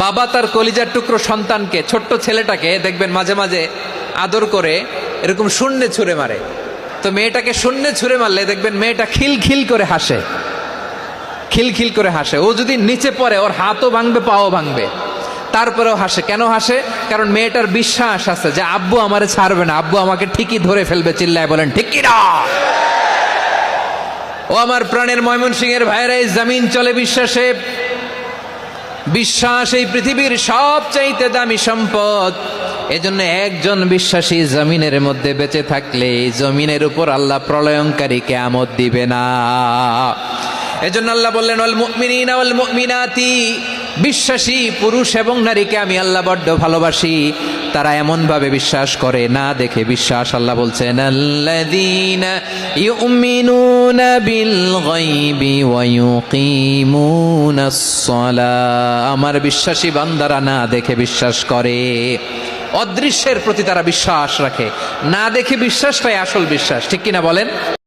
বাবা তার কলিজার টুকরো সন্তানকে, ছোট্ট ছেলেটাকে দেখবেন মাঝে মাঝে আদর করে এরকম শূন্যে ছুঁড়ে মারে। তো মেয়েটাকে শূন্যে ছুঁড়ে মারলে দেখবেন মেয়েটা খিলখিল করে হাসে, খিলখিল করে হাসে। ও যদি নিচে পড়ে ওর হাতও ভাঙবে, পাও ভাঙবে, তারপরেও হাসে। কেন হাসে? কারণ মেয়েটার বিশ্বাস আছে যে আব্বু আমারে ছাড়বে না, আব্বু আমাকে ঠিকই ধরে ফেলবে। চিল্লায় বলেন ঠিক কি না? ও আমার প্রাণের ময়মনসিংহের ভাইরা, এই জমিন চলে বিশ্বাসে। বিশ্বাস এই পৃথিবীর সবচাইতে দামি সম্পদ। এজন্য একজন বিশ্বাসী জমিনের মধ্যে বেঁচে থাকলে জমিনের উপর আল্লাহ প্রলয়ঙ্কারী কিয়ামত দিবে না। এজন্য আল্লাহ বললেন ওয়াল মুমিনিনা ওয়াল মুমিনাতি, বিশ্বাসী পুরুষ এবং নারীকে আমি আল্লাহ বড্ড ভালোবাসি। তারা এমন ভাবে বিশ্বাস করে না দেখে বিশ্বাস। আল্লাহ বলছেন আল্লাযীনা ইউমিনুনা বিল গায়বি ওয়া ইউকিমুনাস সালাহ, আমার বিশ্বাসী বান্দারা না দেখে বিশ্বাস করে। অদৃশ্যের প্রতি তারা বিশ্বাস রাখে, না দেখে বিশ্বাসটাই আসল বিশ্বাস। ঠিক কিনা বলেন?